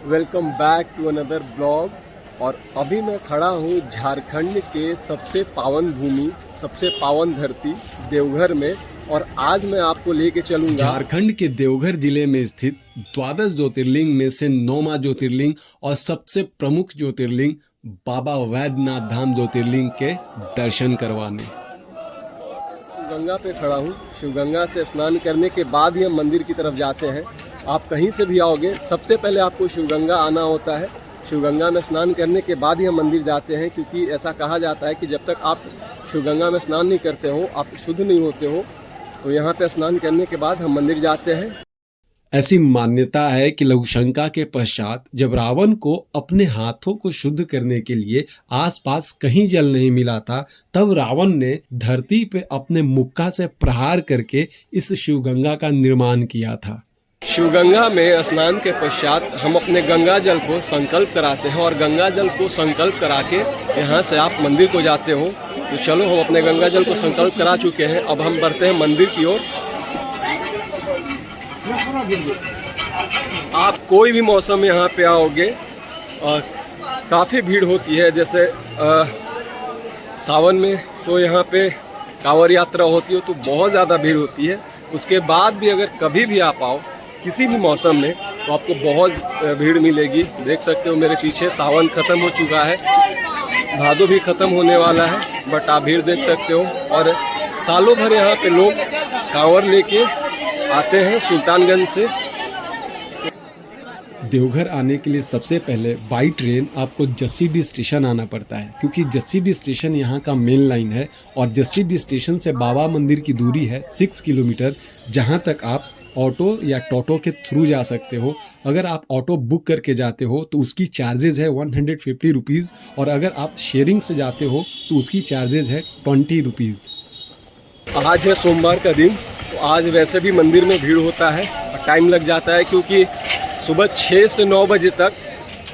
Welcome back to another blog. और अभी मैं खड़ा हूँ झारखंड के सबसे पावन भूमि, सबसे पावन धरती देवघर में। और आज मैं आपको लेके चलूँगा झारखंड के देवघर जिले में स्थित द्वादश ज्योतिर्लिंग में से 9वां ज्योतिर्लिंग और सबसे प्रमुख ज्योतिर्लिंग बाबा वैद्यनाथ धाम ज्योतिर्लिंग के दर्शन करवाने। शिवगंगा पे खड़ा हूँ। शिवगंगा से स्नान करने के बाद ही हम मंदिर की तरफ जाते हैं। आप कहीं से भी आओगे, सबसे पहले आपको शिवगंगा आना होता है। शिवगंगा में स्नान करने के बाद ही हम मंदिर जाते हैं, क्योंकि ऐसा कहा जाता है कि जब तक आप शिवगंगा में स्नान नहीं करते हो, आप शुद्ध नहीं होते हो। तो यहाँ पे स्नान करने के बाद हम मंदिर जाते हैं। ऐसी मान्यता है कि लघुशंका के पश्चात जब रावण को अपने हाथों को शुद्ध करने के लिए आसपास कहीं जल नहीं मिला था, तब रावण ने धरती पे अपने मुक्का से प्रहार करके इस शिवगंगा का निर्माण किया था। शिवगंगा में स्नान के पश्चात हम अपने गंगा जल को संकल्प कराते हैं, और गंगा जल को संकल्प करा के यहाँ से आप मंदिर को जाते हो। तो चलो, हम अपने गंगा जल को संकल्प करा चुके हैं, अब हम बढ़ते हैं मंदिर की ओर। आप कोई भी मौसम में यहाँ पे आओगे, काफ़ी भीड़ होती है। जैसे सावन में तो यहाँ पे कांवड़ यात्रा होती है, तो बहुत ज़्यादा भीड़ होती है। उसके बाद भी अगर कभी भी आप आओ किसी भी मौसम में, तो आपको बहुत भीड़ मिलेगी। देख सकते हो मेरे पीछे सावन ख़त्म हो चुका है, भादो भी ख़त्म होने वाला है, बट आप भीड़ देख सकते हो। और सालों भर यहाँ पे लोग कांवड़ लेके आते हैं सुल्तानगंज से। देवघर आने के लिए सबसे पहले बाई ट्रेन आपको जसीडीह स्टेशन आना पड़ता है, क्योंकि जसीडीह स्टेशन यहाँ का मेन लाइन है। और जसीडीह स्टेशन से बाबा मंदिर की दूरी है 6 किलोमीटर, जहाँ तक आप ऑटो या टोटो के थ्रू जा सकते हो। अगर आप ऑटो बुक करके जाते हो तो उसकी चार्जेज है 150 रुपीज़, और अगर आप शेयरिंग से जाते हो तो उसकी चार्जेज है 20 रुपीज़। आज है सोमवार का दिन, तो आज वैसे भी मंदिर में भीड़ होता है और टाइम लग जाता है, क्योंकि सुबह 6 से 9 बजे तक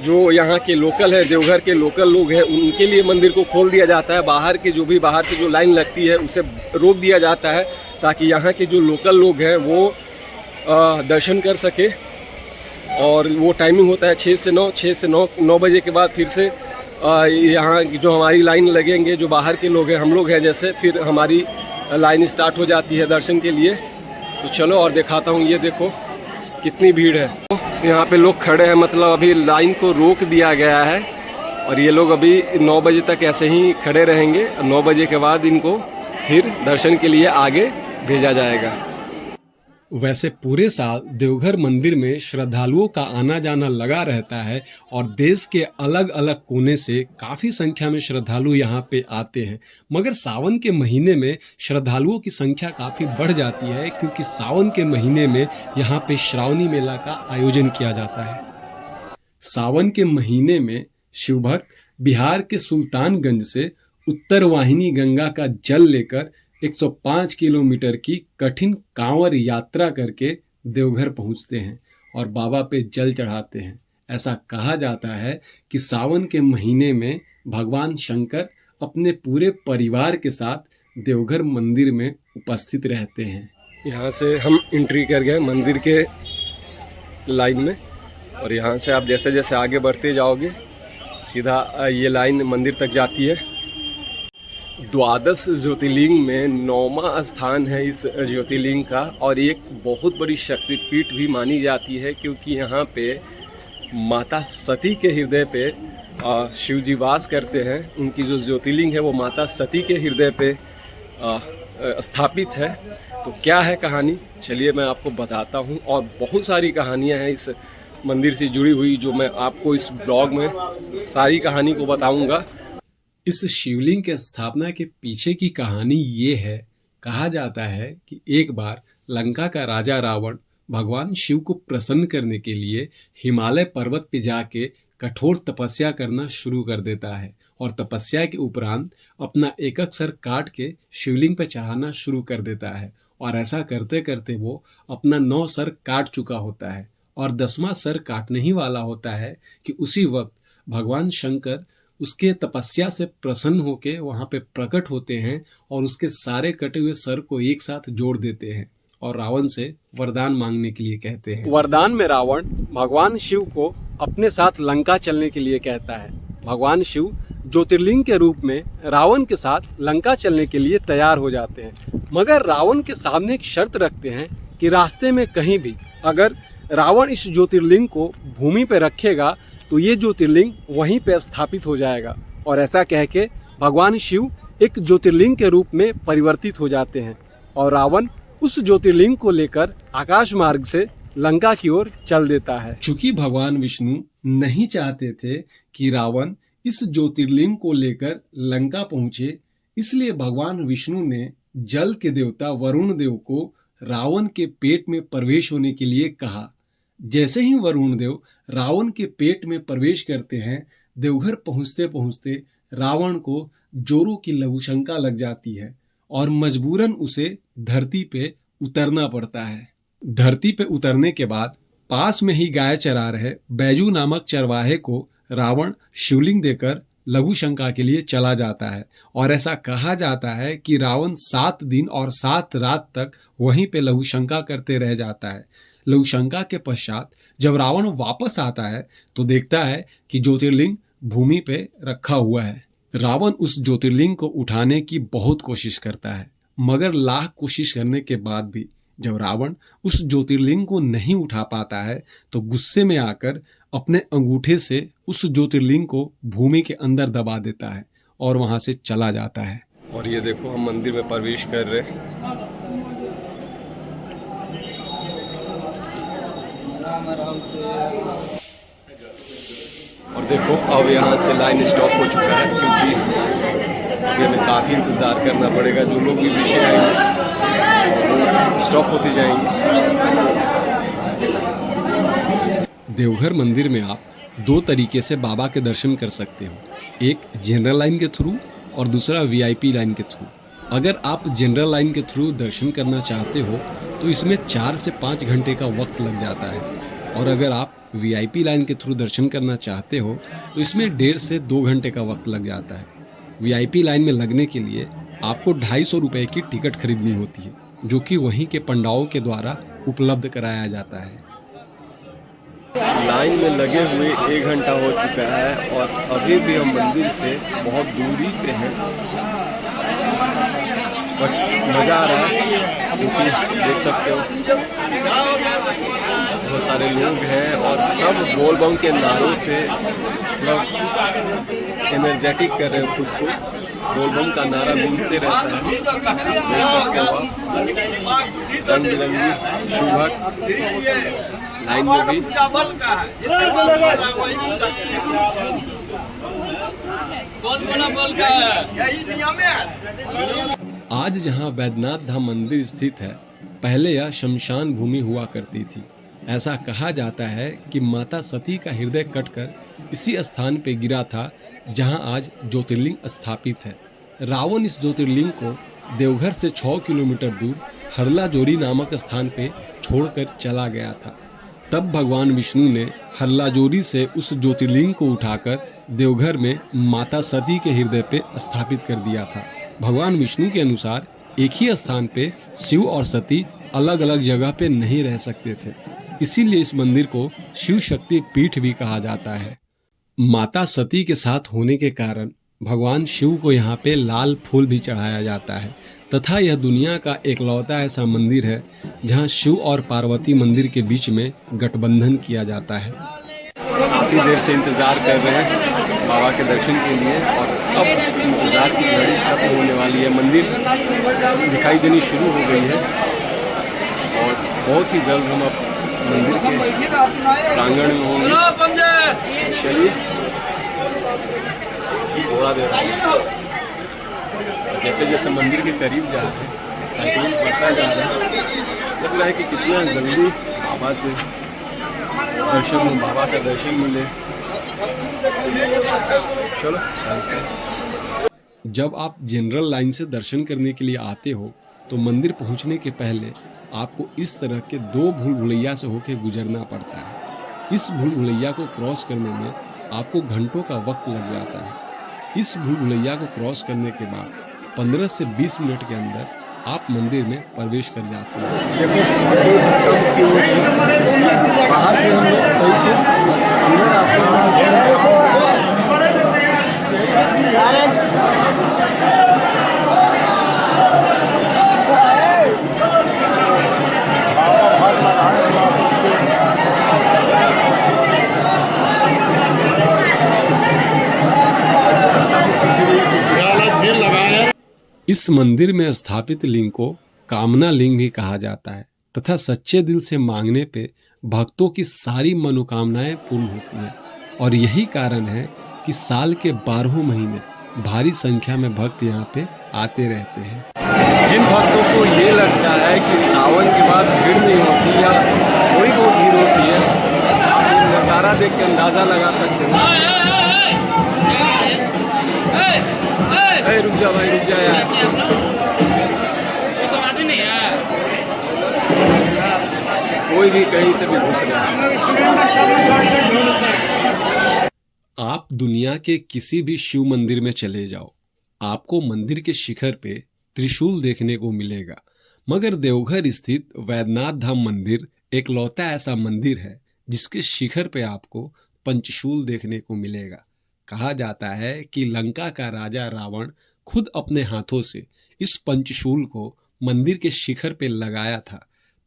जो यहाँ के लोकल है, देवघर के लोकल लोग हैं, उनके लिए मंदिर को खोल दिया जाता है। बाहर की जो लाइन लगती है उसे रोक दिया जाता है, ताकि यहाँ के जो लोकल लोग हैं वो दर्शन कर सके। और वो टाइमिंग होता है 6 से 9 बजे के बाद फिर से यहाँ जो हमारी लाइन लगेंगे, जो बाहर के लोग हैं, हम लोग हैं जैसे, फिर हमारी लाइन स्टार्ट हो जाती है दर्शन के लिए। तो चलो और दिखाता हूँ। ये देखो कितनी भीड़ है। यहाँ पे लोग खड़े हैं, मतलब अभी लाइन को रोक दिया गया है, और ये लोग अभी 9 बजे तक ऐसे ही खड़े रहेंगे। 9 बजे के बाद इनको फिर दर्शन के लिए आगे भेजा जाएगा। वैसे पूरे साल देवघर मंदिर में श्रद्धालुओं का आना जाना लगा रहता है, और देश के अलग अलग कोने से काफ़ी संख्या में श्रद्धालु यहाँ पे आते हैं। मगर सावन के महीने में श्रद्धालुओं की संख्या काफ़ी बढ़ जाती है, क्योंकि सावन के महीने में यहाँ पे श्रावणी मेला का आयोजन किया जाता है। सावन के महीने में शिवभक्त बिहार के सुल्तानगंज से उत्तर वाहिनी गंगा का जल लेकर 105 किलोमीटर की कठिन कांवड़ यात्रा करके देवघर पहुंचते हैं और बाबा पे जल चढ़ाते हैं। ऐसा कहा जाता है कि सावन के महीने में भगवान शंकर अपने पूरे परिवार के साथ देवघर मंदिर में उपस्थित रहते हैं। यहाँ से हम एंट्री कर गए मंदिर के लाइन में, और यहाँ से आप जैसे जैसे आगे बढ़ते जाओगे, सीधा ये लाइन मंदिर तक जाती है। द्वादश ज्योतिर्लिंग में 9वां स्थान है इस ज्योतिर्लिंग का, और एक बहुत बड़ी शक्तिपीठ भी मानी जाती है, क्योंकि यहाँ पे माता सती के हृदय पे शिव जी वास करते हैं। उनकी जो ज्योतिर्लिंग है वो माता सती के हृदय पे स्थापित है। तो क्या है कहानी, चलिए मैं आपको बताता हूँ। और बहुत सारी कहानियाँ हैं इस मंदिर से जुड़ी हुई, जो मैं आपको इस ब्लॉग में सारी कहानी को बताऊँगा। इस शिवलिंग के स्थापना के पीछे की कहानी ये है। कहा जाता है कि एक बार लंका का राजा रावण भगवान शिव को प्रसन्न करने के लिए हिमालय पर्वत पे जाके कठोर तपस्या करना शुरू कर देता है, और तपस्या के उपरांत अपना एक सर काट के शिवलिंग पे चढ़ाना शुरू कर देता है। और ऐसा करते करते वो अपना 9 सर काट चुका होता है, और 10वां सर काटने ही वाला होता है कि उसी वक्त भगवान शंकर उसके तपस्या से प्रसन्न होकर वहाँ पे प्रकट होते हैं, और उसके सारे कटे हुए सर को एक साथ जोड़ देते हैं और रावण से वरदान मांगने के लिए कहते हैं। वरदान में रावण भगवान शिव को अपने साथ लंका चलने के लिए कहता है। भगवान शिव ज्योतिर्लिंग के रूप में रावण के साथ लंका चलने के लिए तैयार हो जाते हैं, मगर रावण के सामने एक शर्त रखते हैं कि रास्ते में कहीं भी अगर रावण इस ज्योतिर्लिंग को भूमि पर रखेगा तो ये ज्योतिर्लिंग वहीं पे स्थापित हो जाएगा। और ऐसा कह के भगवान शिव एक ज्योतिर्लिंग के रूप में परिवर्तित हो जाते हैं और रावण उस ज्योतिर्लिंग को लेकर आकाश मार्ग से लंका की ओर चल देता है। चूंकि भगवान विष्णु नहीं चाहते थे कि रावण इस ज्योतिर्लिंग को लेकर लंका पहुंचे, इसलिए भगवान विष्णु ने जल के देवता वरुण देव को रावण के पेट में प्रवेश होने के लिए कहा। जैसे ही वरुण देव रावण के पेट में प्रवेश करते हैं, देवघर पहुंचते पहुंचते रावण को जोरों की लघुशंका लग जाती है और मजबूरन उसे धरती पे उतरना पड़ता है। धरती पे उतरने के बाद पास में ही गाय चरा रहे बैजू नामक चरवाहे को रावण शिवलिंग देकर लघुशंका के लिए चला जाता है और ऐसा कहा जाता है कि रावण 7 दिन और 7 रात तक वहीं पे लघुशंका करते रह जाता है। लघुशंका के पश्चात जब रावण वापस आता है तो देखता है कि ज्योतिर्लिंग भूमि पे रखा हुआ है। रावण उस ज्योतिर्लिंग को उठाने की बहुत कोशिश करता है, मगर लाख कोशिश करने के बाद भी जब रावण उस ज्योतिर्लिंग को नहीं उठा पाता है तो गुस्से में आकर अपने अंगूठे से उस ज्योतिर्लिंग को भूमि के अंदर दबा देता है और वहां से चला जाता है। और ये देखो हम मंदिर में प्रवेश कर रहे हैं। और देखो अब यहाँ से लाइन स्टॉप हो चुका है, क्योंकि अभी हमें काफ़ी इंतज़ार करना पड़ेगा। जो लोग भी पीछे आएंगे स्टॉप होते जाएंगे। देवघर मंदिर में आप 2 तरीके से बाबा के दर्शन कर सकते हो, एक जनरल लाइन के थ्रू और दूसरा वीआईपी लाइन के थ्रू। अगर आप जनरल लाइन के थ्रू दर्शन करना चाहते हो तो इसमें 4 से 5 घंटे का वक्त लग जाता है, और अगर आप वीआईपी लाइन के थ्रू दर्शन करना चाहते हो तो इसमें 1.5 से 2 घंटे का वक्त लग जाता है। वीआईपी लाइन में लगने के लिए आपको 250 रुपये की टिकट खरीदनी होती है, जो कि वहीं के पंडाओं के द्वारा उपलब्ध कराया जाता है। लाइन में लगे हुए 1 घंटा हो चुका है और अभी भी हम मंदिर से बहुत दूरी पे हैं, बट मज़ा आ रहा है क्योंकि देख सकते हो बहुत सारे लोग हैं और सब बोल बम के नारों से मतलब एनर्जेटिक कर रहे हैं खुद को। बोल बम का नारा गूंजते रहता है, देख सकते हो आप। रंग बिरंगी शुभक लाइन में भी आज जहां बैद्यनाथ धाम मंदिर स्थित है, पहले यह शमशान भूमि हुआ करती थी। ऐसा कहा जाता है कि माता सती का हृदय कटकर इसी स्थान पे गिरा था जहां आज ज्योतिर्लिंग स्थापित है। रावण इस ज्योतिर्लिंग को देवघर से 6 किलोमीटर दूर हरला-जोरी नामक स्थान पे छोड़कर चला गया था। तब भगवान विष्णु ने हरला-जोरी से उस ज्योतिर्लिंग को उठाकर देवघर में माता सती के हृदय पे स्थापित कर दिया था। भगवान विष्णु के अनुसार एक ही स्थान पे शिव और सती अलग अलग जगह पे नहीं रह सकते थे, इसीलिए इस मंदिर को शिव शक्ति पीठ भी कहा जाता है। माता सती के साथ होने के कारण भगवान शिव को यहाँ पे लाल फूल भी चढ़ाया जाता है, तथा यह दुनिया का एकलौता ऐसा मंदिर है जहाँ शिव और पार्वती मंदिर के बीच में गठबंधन किया जाता है। काफ़ी देर से इंतज़ार कर रहे हैं बाबा के दर्शन के लिए और अब इंतज़ार की घड़ी खत्म होने वाली है। मंदिर दिखाई देनी शुरू हो गई है और बहुत ही जल्द हम अब मंदिर के प्रांगण में होंगे। चलिए थोड़ा देर जैसे जैसे मंदिर के करीब जा रहे हैं साइकिल बढ़ता जा रहा है, लग रहा है कि कितना जल्दी बाबा से दर्शन, बाबा का दर्शन मिले। चलो जब आप जनरल लाइन से दर्शन करने के लिए आते हो तो मंदिर पहुंचने के पहले आपको इस तरह के 2 भूल भुलैया से होकर गुजरना पड़ता है। इस भूल भुलैया को क्रॉस करने में आपको घंटों का वक्त लग जाता है। इस भूल भुलैया को क्रॉस करने के बाद 15 से 20 मिनट के अंदर आप मंदिर में प्रवेश कर जाते हैं। देखो बाहर से हम लोग सही से अंदर आते इस मंदिर में स्थापित लिंग को कामना लिंग भी कहा जाता है तथा सच्चे दिल से मांगने पे भक्तों की सारी मनोकामनाएं पूर्ण होती हैं और यही कारण है कि साल के 12 महीने भारी संख्या में भक्त यहाँ पे आते रहते हैं। जिन भक्तों को ये लगता है कि सावन के बाद भीड़ नहीं होती या थोड़ी बहुत भीड़ होती है, आप ये नज़ारा देख के अंदाज़ा लगा सकते हैं। रुक जा भाई, रुक जा यार। कोई भी कहीं से भी घुस रहा है। आप दुनिया के किसी भी शिव मंदिर में चले जाओ, आपको मंदिर के शिखर पे त्रिशूल देखने को मिलेगा, मगर देवघर स्थित वैद्यनाथ धाम मंदिर एकलौता ऐसा मंदिर है जिसके शिखर पे आपको पंचशूल देखने को मिलेगा। कहा जाता है कि लंका का राजा रावण खुद अपने हाथों से इस पंचशूल को मंदिर के शिखर पे लगाया था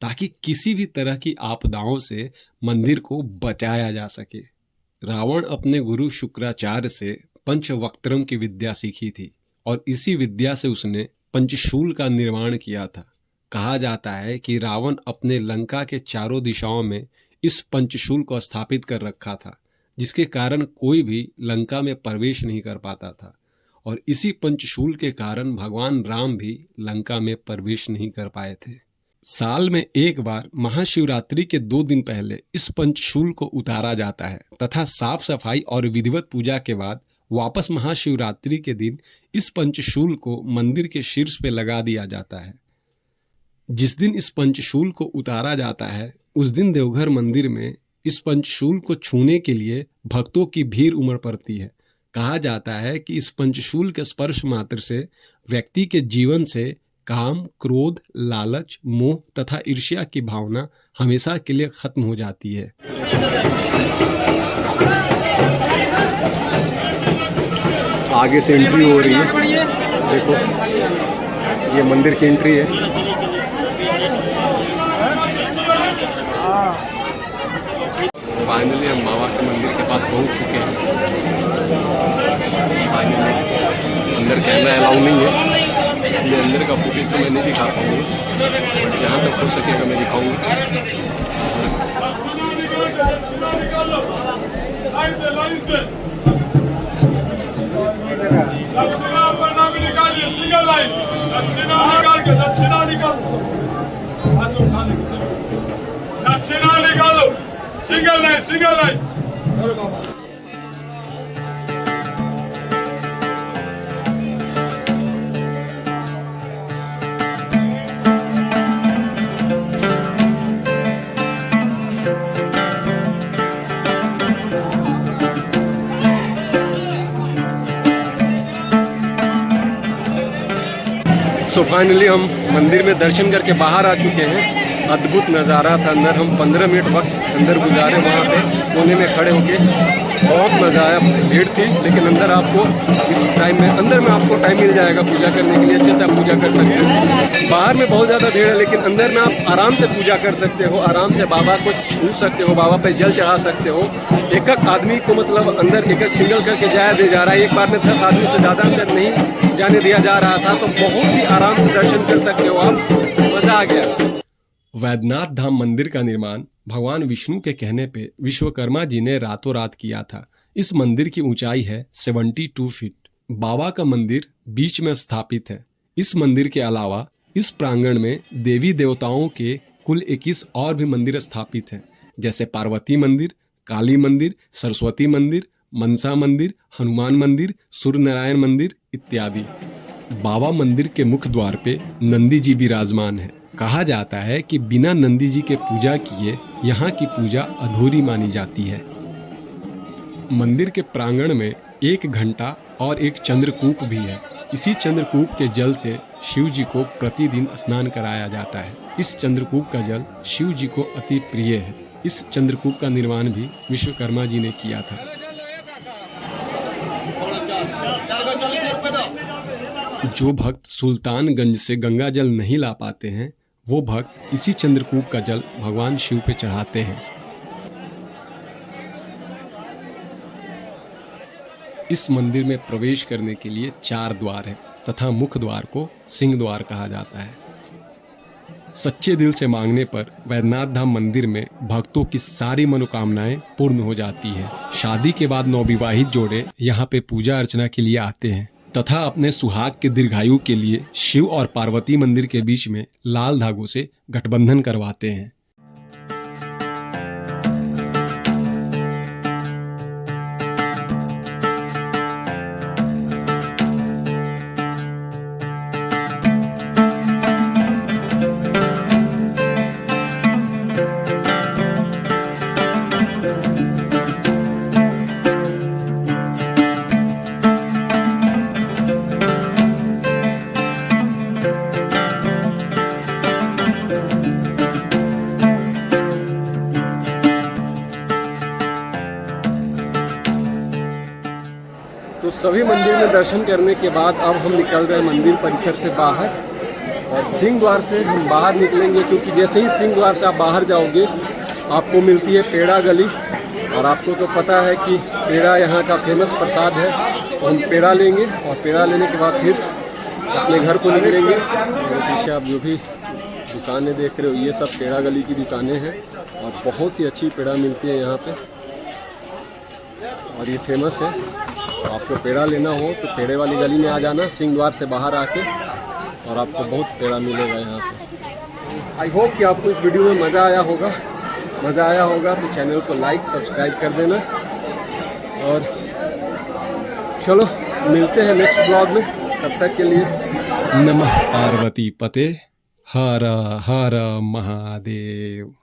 ताकि किसी भी तरह की आपदाओं से मंदिर को बचाया जा सके। रावण अपने गुरु शुक्राचार्य से पंचवक्त्रम की विद्या सीखी थी और इसी विद्या से उसने पंचशूल का निर्माण किया था। कहा जाता है कि रावण अपने लंका के चारों दिशाओं में इस पंचशूल को स्थापित कर रखा था, जिसके कारण कोई भी लंका में प्रवेश नहीं कर पाता था और इसी पंचशूल के कारण भगवान राम भी लंका में प्रवेश नहीं कर पाए थे। साल में एक बार महाशिवरात्रि के 2 दिन पहले इस पंचशूल को उतारा जाता है तथा साफ सफाई और विधिवत पूजा के बाद वापस महाशिवरात्रि के दिन इस पंचशूल को मंदिर के शीर्ष पे लगा दिया जाता है। जिस दिन इस पंचशूल को उतारा जाता है उस दिन देवघर मंदिर में इस पंचशूल को छूने के लिए भक्तों की भीड़ उमड़ पड़ती है। कहा जाता है कि इस पंचशूल के स्पर्श मात्र से व्यक्ति के जीवन से काम, क्रोध, लालच, मोह तथा ईर्ष्या की भावना हमेशा के लिए खत्म हो जाती है। आगे से एंट्री हो रही है, देखो ये मंदिर की एंट्री है। फाइनली हम बाबा के मंदिर के पास पहुंच चुके हैं। अंदर कैमरा अलाउ नहीं है, इसलिए अंदर का फुटेज तो मैं नहीं दिखा पाऊंगा, बट जहाँ तक हो सकेगा मैं दिखाऊंगा। Single line. सो फाइनली हम मंदिर में दर्शन करके बाहर आ चुके हैं। अद्भुत नज़ारा था अंदर। हम 15 मिनट वक्त अंदर गुजारे वहाँ पे कोने में खड़े होके, बहुत मज़ा आया। भीड़ थी लेकिन अंदर आपको इस टाइम में अंदर में आपको टाइम मिल जाएगा पूजा करने के लिए, अच्छे से आप पूजा कर सकते हो। बाहर में बहुत ज़्यादा भीड़ है लेकिन अंदर में आप आराम से पूजा कर सकते हो, आराम से बाबा को छू सकते हो, बाबा पे जल चढ़ा सकते हो। एक आदमी को मतलब अंदर एक सिंगल करके जाया दे जा रहा है, एक बार में 10 आदमी से ज़्यादा अंदर नहीं जाने दिया जा रहा था, तो बहुत ही आराम से दर्शन कर सकते हो आप। मज़ा आ गया। वैद्यनाथ धाम मंदिर का निर्माण भगवान विष्णु के कहने पे विश्वकर्मा जी ने रातों रात किया था। इस मंदिर की ऊंचाई है 72 फीट। बाबा का मंदिर बीच में स्थापित है। इस मंदिर के अलावा इस प्रांगण में देवी देवताओं के कुल 21 और भी मंदिर स्थापित हैं, जैसे पार्वती मंदिर, काली मंदिर, सरस्वती मंदिर, मनसा मंदिर, हनुमान मंदिर, सूर्यनारायण मंदिर इत्यादि। बाबा मंदिर के मुख्य द्वार पे नंदी जी विराजमान है। कहा जाता है कि बिना नंदी जी के पूजा किए यहाँ की पूजा अधूरी मानी जाती है। मंदिर के प्रांगण में एक घंटा और एक चंद्रकूप भी है। इसी चंद्रकूप के जल से शिव जी को प्रतिदिन स्नान कराया जाता है। इस चंद्रकूप का जल शिव जी को अति प्रिय है। इस चंद्रकूप का निर्माण भी विश्वकर्मा जी ने किया था। जो भक्त सुल्तानगंज से गंगा जल नहीं ला पाते हैं, वो भक्त इसी चंद्रकूप का जल भगवान शिव पे चढ़ाते हैं। इस मंदिर में प्रवेश करने के लिए 4 द्वार है तथा मुख्य द्वार को सिंह द्वार कहा जाता है। सच्चे दिल से मांगने पर वैद्यनाथ धाम मंदिर में भक्तों की सारी मनोकामनाएं पूर्ण हो जाती है। शादी के बाद नवविवाहित जोड़े यहाँ पे पूजा अर्चना के लिए आते हैं तथा अपने सुहाग के दीर्घायु के लिए शिव और पार्वती मंदिर के बीच में लाल धागों से गठबंधन करवाते हैं। तो सभी मंदिर में दर्शन करने के बाद अब हम निकल रहे हैं मंदिर परिसर से बाहर, और सिंह द्वार से हम बाहर निकलेंगे, क्योंकि जैसे ही सिंह द्वार से आप बाहर जाओगे आपको मिलती है पेड़ा गली, और आपको तो पता है कि पेड़ा यहाँ का फेमस प्रसाद है। तो हम पेड़ा लेंगे और पेड़ा लेने के बाद फिर अपने घर को निकलेंगे। और पीछे आप जो भी दुकानें देख रहे हो ये सब पेड़ा गली की दुकानें हैं, और बहुत ही अच्छी पेड़ा मिलती है यहाँ पे, और ये फेमस है। तो आपको पेड़ा लेना हो तो पेड़े वाली गली में आ जाना सिंह द्वार से बाहर आके, और आपको बहुत पेड़ा मिलेगा यहाँ पे। आई होप कि आपको इस वीडियो में मज़ा आया होगा तो चैनल को लाइक सब्सक्राइब कर देना, और चलो मिलते हैं नेक्स्ट ब्लॉग में। तब तक के लिए नमः पार्वती पते, हर हर महादेव।